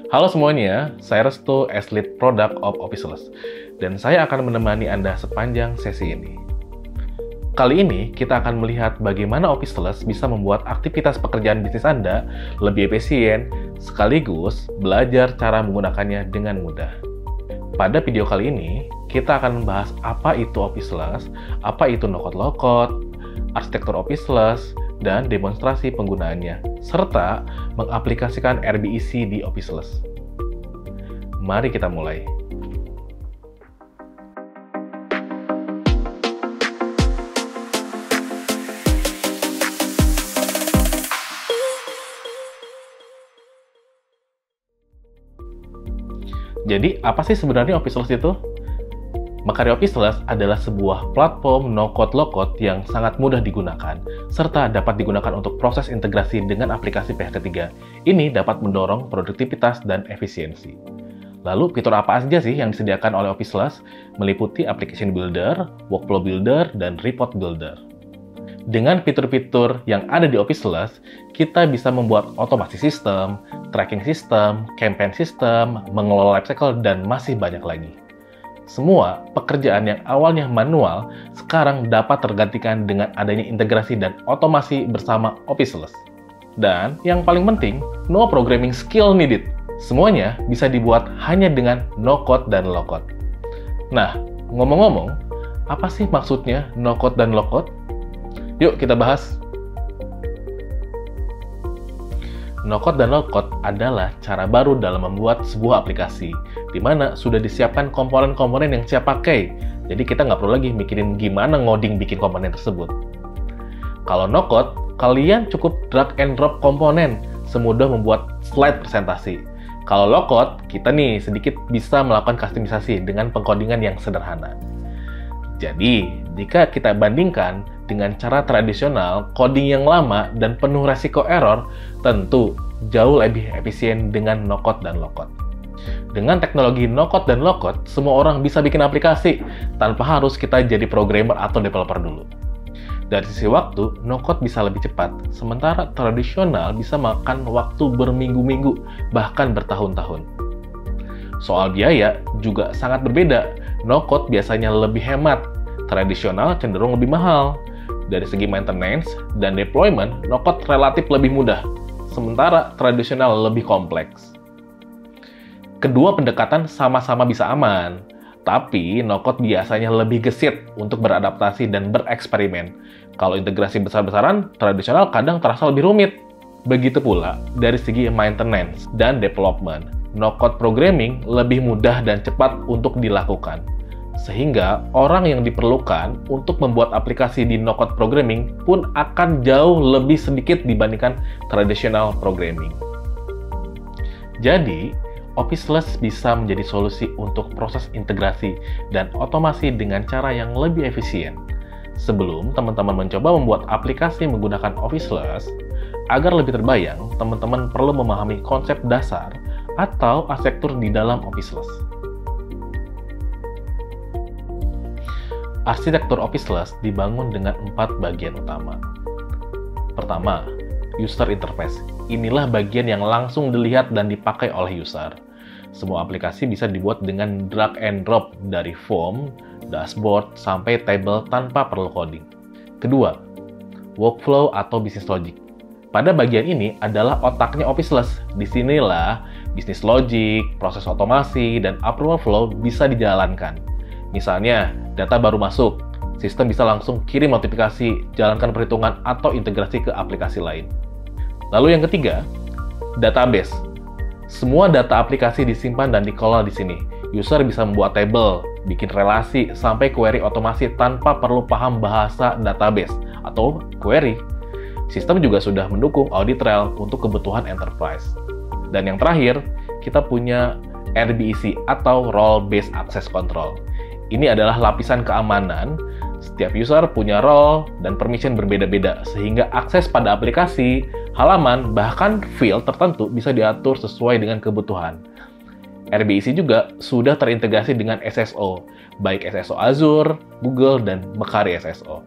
Halo semuanya, saya Restu, as Lead Product of Officeless, dan saya akan menemani Anda sepanjang sesi ini. Kali ini, kita akan melihat bagaimana Officeless bisa membuat aktivitas pekerjaan bisnis Anda lebih efisien, sekaligus belajar cara menggunakannya dengan mudah. Pada video kali ini, kita akan membahas apa itu Officeless, apa itu no-code low-code, arsitektur Officeless, dan demonstrasi penggunaannya, serta mengaplikasikan RBEC di Officeless. Mari kita mulai. Jadi, apa sih sebenarnya Officeless itu? Makari Officeless adalah sebuah platform no-code low-code yang sangat mudah digunakan, serta dapat digunakan untuk proses integrasi dengan aplikasi pihak ketiga. Ini dapat mendorong produktivitas dan efisiensi. Lalu, fitur apa saja sih yang disediakan oleh Officeless? Meliputi Application Builder, Workflow Builder, dan Report Builder. Dengan fitur-fitur yang ada di Officeless, kita bisa membuat otomasi sistem, tracking sistem, campaign sistem, mengelola lifecycle, dan masih banyak lagi. Semua pekerjaan yang awalnya manual sekarang dapat tergantikan dengan adanya integrasi dan otomasi bersama Officeless. Dan yang paling penting, no programming skill needed. Semuanya bisa dibuat hanya dengan no-code dan low-code. Nah, ngomong-ngomong, apa sih maksudnya no-code dan low-code? Yuk kita bahas. No-code dan low-code adalah cara baru dalam membuat sebuah aplikasi, di mana sudah disiapkan komponen-komponen yang siap pakai. Jadi kita nggak perlu lagi mikirin gimana ngoding bikin komponen tersebut. Kalau no-code, kalian cukup drag and drop komponen, semudah membuat slide presentasi. Kalau low-code, kita nih sedikit bisa melakukan kustomisasi dengan pengkodingan yang sederhana. Jadi, jika kita bandingkan dengan cara tradisional, coding yang lama dan penuh resiko error, tentu jauh lebih efisien dengan no-code dan low-code. Dengan teknologi no-code dan low-code, semua orang bisa bikin aplikasi tanpa harus kita jadi programmer atau developer dulu. Dari sisi waktu, no-code bisa lebih cepat, sementara tradisional bisa makan waktu berminggu-minggu, bahkan bertahun-tahun. Soal biaya juga sangat berbeda. No-code biasanya lebih hemat, tradisional cenderung lebih mahal. Dari segi maintenance dan deployment, no-code relatif lebih mudah, sementara tradisional lebih kompleks. Kedua pendekatan sama-sama bisa aman, tapi no-code biasanya lebih gesit untuk beradaptasi dan bereksperimen. Kalau integrasi besar-besaran, tradisional kadang terasa lebih rumit. Begitu pula dari segi maintenance dan development, no-code programming lebih mudah dan cepat untuk dilakukan. Sehingga orang yang diperlukan untuk membuat aplikasi di no-code programming pun akan jauh lebih sedikit dibandingkan traditional programming. Jadi, Officeless bisa menjadi solusi untuk proses integrasi dan otomasi dengan cara yang lebih efisien. Sebelum teman-teman mencoba membuat aplikasi menggunakan Officeless, agar lebih terbayang, teman-teman perlu memahami konsep dasar atau arsitektur di dalam Officeless. Arsitektur Officeless dibangun dengan 4 bagian utama. Pertama, user interface. Inilah bagian yang langsung dilihat dan dipakai oleh user. Semua aplikasi bisa dibuat dengan drag and drop dari form, dashboard, sampai table tanpa perlu coding. Kedua, workflow atau business logic. Pada bagian ini adalah otaknya Officeless. Disinilah business logic, proses otomasi, dan approval flow bisa dijalankan. Misalnya, data baru masuk, sistem bisa langsung kirim notifikasi, jalankan perhitungan, atau integrasi ke aplikasi lain. Lalu yang ketiga, database. Semua data aplikasi disimpan dan dikelola di sini. User bisa membuat table, bikin relasi, sampai query otomasi tanpa perlu paham bahasa database atau query. Sistem juga sudah mendukung audit trail untuk kebutuhan enterprise. Dan yang terakhir, kita punya RBEC atau Role Based Access Control. Ini adalah lapisan keamanan. Setiap user punya role dan permission berbeda-beda, sehingga akses pada aplikasi, halaman, bahkan field tertentu bisa diatur sesuai dengan kebutuhan. RBEC juga sudah terintegrasi dengan SSO, baik SSO Azure, Google, dan Makari SSO.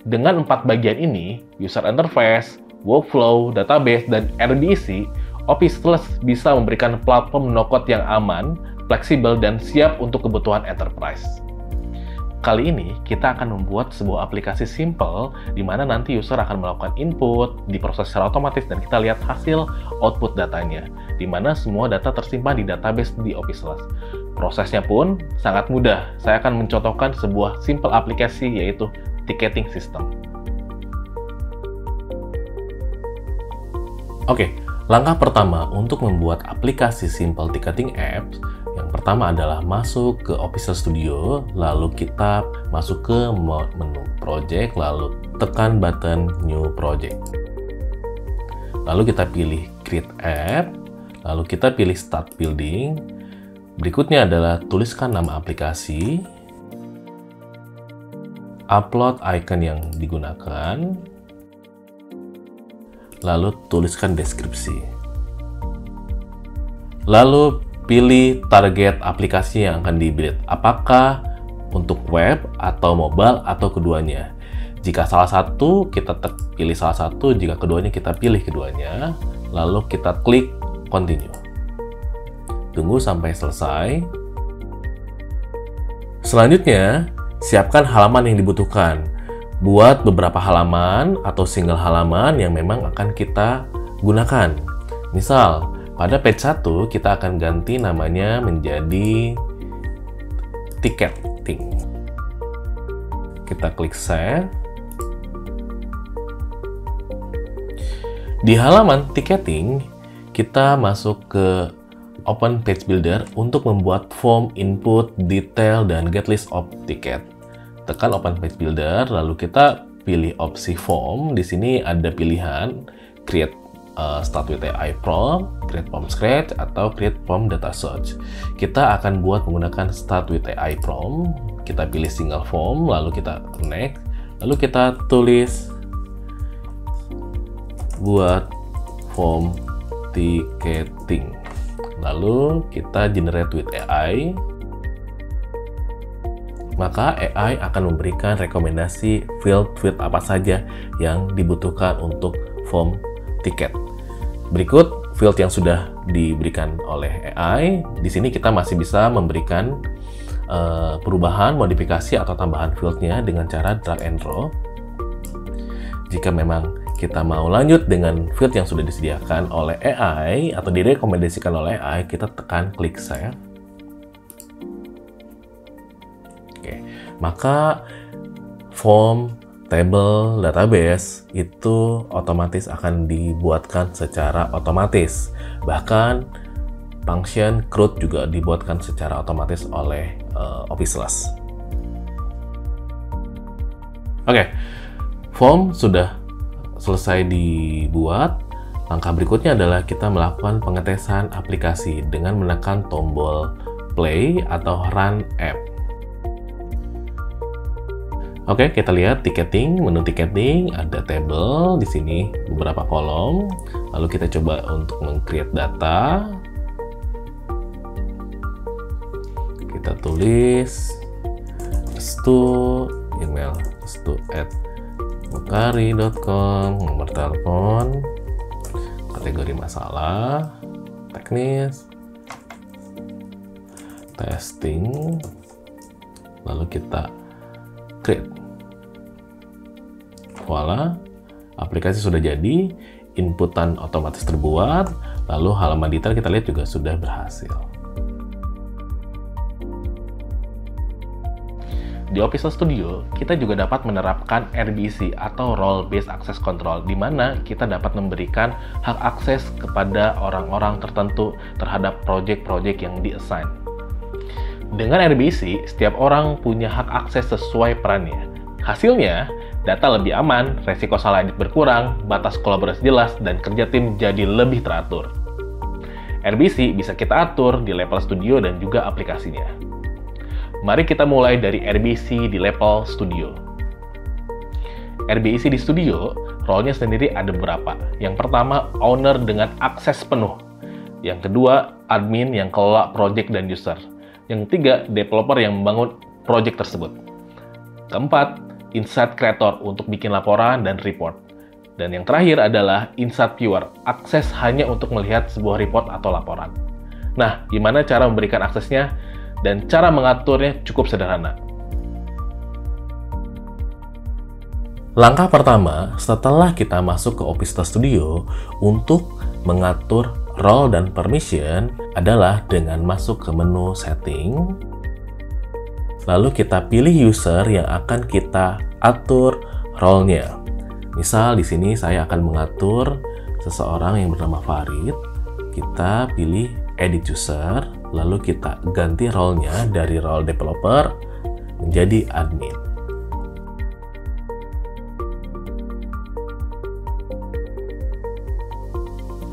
Dengan 4 bagian ini, user interface, workflow, database, dan RBEC, Office Plus bisa memberikan platform no-code yang aman, fleksibel, dan siap untuk kebutuhan enterprise. Kali ini, kita akan membuat sebuah aplikasi simple di mana nanti user akan melakukan input, diproses secara otomatis, dan kita lihat hasil output datanya, di mana semua data tersimpan di database di Office Plus. Prosesnya pun sangat mudah. Saya akan mencontohkan sebuah simple aplikasi, yaitu ticketing system. Oke, langkah pertama untuk membuat aplikasi simple ticketing apps, yang pertama adalah masuk ke Office Studio, lalu kita masuk ke menu project, lalu tekan button new project. Lalu kita pilih create app, lalu kita pilih start building. Berikutnya adalah tuliskan nama aplikasi, upload icon yang digunakan, lalu tuliskan deskripsi. Lalu pilih target aplikasi yang akan di-build, apakah untuk web atau mobile atau keduanya. Jika salah satu, kita pilih salah satu, jika keduanya kita pilih keduanya, lalu kita klik continue. Tunggu sampai selesai. Selanjutnya, siapkan halaman yang dibutuhkan. Buat beberapa halaman atau single halaman yang memang akan kita gunakan. Misal, pada page 1, kita akan ganti namanya menjadi ticketing. Kita klik save. Di halaman ticketing, kita masuk ke Open Page Builder untuk membuat form input, detail, dan get list of ticket. Tekan Open Page Builder, lalu kita pilih opsi form. Di sini ada pilihan create start with AI from, create from scratch, atau create from data source. Kita akan buat menggunakan start with AI from. Kita pilih single form, lalu kita next, lalu kita tulis buat form ticketing. Lalu kita generate with AI. Maka AI akan memberikan rekomendasi field apa saja yang dibutuhkan untuk form tiket. Berikut field yang sudah diberikan oleh AI. Di sini kita masih bisa memberikan perubahan, modifikasi, atau tambahan fieldnya dengan cara drag and drop. Jika memang kita mau lanjut dengan field yang sudah disediakan oleh AI atau direkomendasikan oleh AI, kita tekan klik save. Oke, maka form, table, database itu otomatis akan dibuatkan secara otomatis. Bahkan function CRUD juga dibuatkan secara otomatis oleh Office Plus. Oke, form sudah selesai dibuat. Langkah berikutnya adalah kita melakukan pengetesan aplikasi dengan menekan tombol play atau run app. Oke, kita lihat ticketing, menu ticketing, ada table di sini beberapa kolom. Lalu kita coba untuk meng-create data. Kita tulis restu, email restu@bukhari.com, nomor telepon, kategori masalah, teknis, testing, lalu kita create. Voila, aplikasi sudah jadi, inputan otomatis terbuat, lalu halaman detail kita lihat juga sudah berhasil. Di Office Studio, kita juga dapat menerapkan RBAC atau Role Based Access Control, di mana kita dapat memberikan hak akses kepada orang-orang tertentu terhadap project-project yang di-assign. Dengan RBAC, setiap orang punya hak akses sesuai perannya. Hasilnya, data lebih aman, resiko salah edit berkurang, batas kolaborasi jelas, dan kerja tim jadi lebih teratur. RBAC bisa kita atur di level studio dan juga aplikasinya. Mari kita mulai dari RBAC di level studio. RBAC di studio, role-nya sendiri ada beberapa. Yang pertama, owner dengan akses penuh. Yang kedua, admin yang kelola project dan user. Yang ketiga, developer yang membangun project tersebut. Keempat, insight creator untuk bikin laporan dan report. Dan yang terakhir adalah Insight Viewer, akses hanya untuk melihat sebuah report atau laporan. Nah, gimana cara memberikan aksesnya? Dan cara mengaturnya cukup sederhana. Langkah pertama, setelah kita masuk ke Office Studio, untuk mengatur role dan permission adalah dengan masuk ke menu setting, lalu kita pilih user yang akan kita atur role-nya. Misal di sini saya akan mengatur seseorang yang bernama Farid. Kita pilih edit user, lalu kita ganti role-nya dari role developer menjadi admin.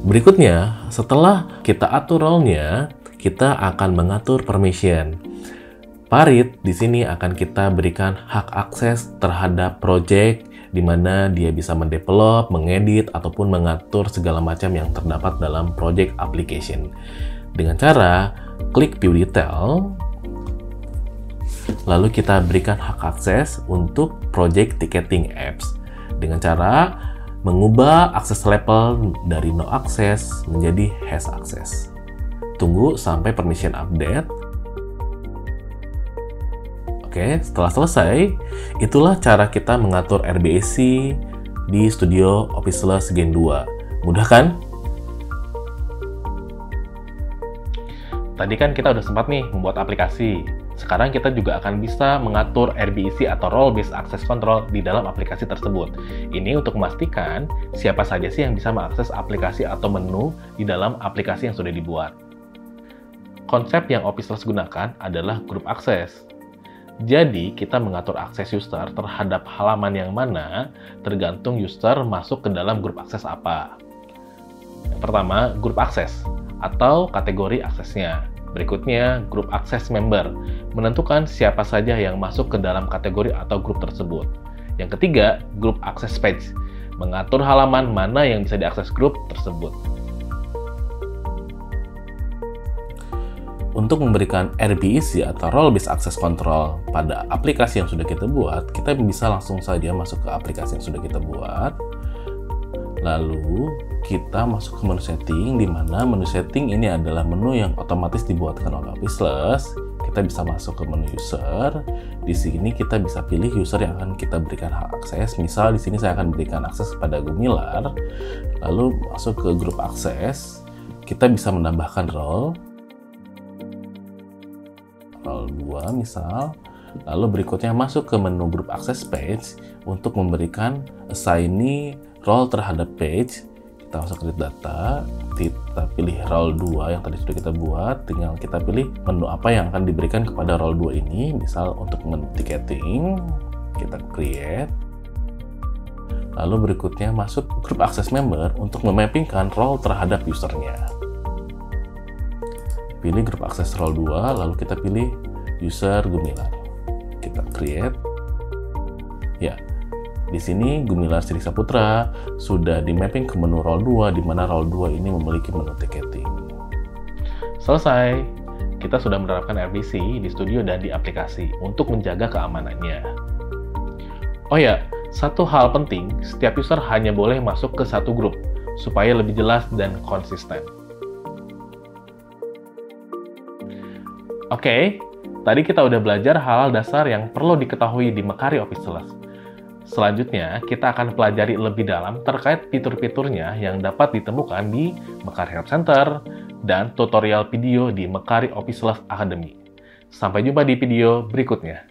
Berikutnya, setelah kita atur role-nya, kita akan mengatur permission. Farid di sini akan kita berikan hak akses terhadap project, di mana dia bisa mendevelop, mengedit, ataupun mengatur segala macam yang terdapat dalam project application. Dengan cara klik View Detail, lalu kita berikan hak akses untuk project ticketing apps. Dengan cara mengubah akses level dari no access menjadi has access. Tunggu sampai permission update. Oke, setelah selesai, itulah cara kita mengatur RBAC di Studio Office Gen 2. Mudah kan? Tadi kan kita udah sempat nih membuat aplikasi. Sekarang kita juga akan bisa mengatur RBAC atau Role Based Access Control di dalam aplikasi tersebut. Ini untuk memastikan siapa saja sih yang bisa mengakses aplikasi atau menu di dalam aplikasi yang sudah dibuat. Konsep yang Office gunakan adalah group access. Jadi, kita mengatur akses user terhadap halaman yang mana tergantung user masuk ke dalam grup akses apa. Yang pertama, grup akses atau kategori aksesnya. Berikutnya, grup akses member, menentukan siapa saja yang masuk ke dalam kategori atau grup tersebut. Yang ketiga, grup akses page, mengatur halaman mana yang bisa diakses grup tersebut. Untuk memberikan RBAC atau Role Based Access Control pada aplikasi yang sudah kita buat, kita bisa langsung saja masuk ke aplikasi yang sudah kita buat. Lalu kita masuk ke menu setting, di mana menu setting ini adalah menu yang otomatis dibuatkan oleh Officeless. Kita bisa masuk ke menu user. Di sini kita bisa pilih user yang akan kita berikan hak akses. Misal di sini saya akan berikan akses kepada Gumilar. Lalu masuk ke grup akses. Kita bisa menambahkan role 2 misal, lalu berikutnya masuk ke menu group access page untuk memberikan assignee role terhadap page. Kita masuk ke data, kita pilih role 2 yang tadi sudah kita buat, tinggal kita pilih menu apa yang akan diberikan kepada role 2 ini. Misal untuk menu ticketing, kita create, lalu berikutnya masuk group access member untuk memappingkan role terhadap usernya. Pilih grup akses role 2, lalu kita pilih user Gumilar. Kita create. Ya, di sini Gumilar Sri Saputra sudah di mapping ke menu role 2, di mana role 2 ini memiliki menu ticketing. Selesai. Kita sudah menerapkan RBAC di studio dan di aplikasi untuk menjaga keamanannya. Oh ya, satu hal penting, setiap user hanya boleh masuk ke satu grup, supaya lebih jelas dan konsisten. Oke, tadi kita udah belajar hal-hal dasar yang perlu diketahui di Mekari Officeless. Selanjutnya, kita akan pelajari lebih dalam terkait fitur-fiturnya yang dapat ditemukan di Mekari Help Center dan tutorial video di Mekari Officeless Academy. Sampai jumpa di video berikutnya.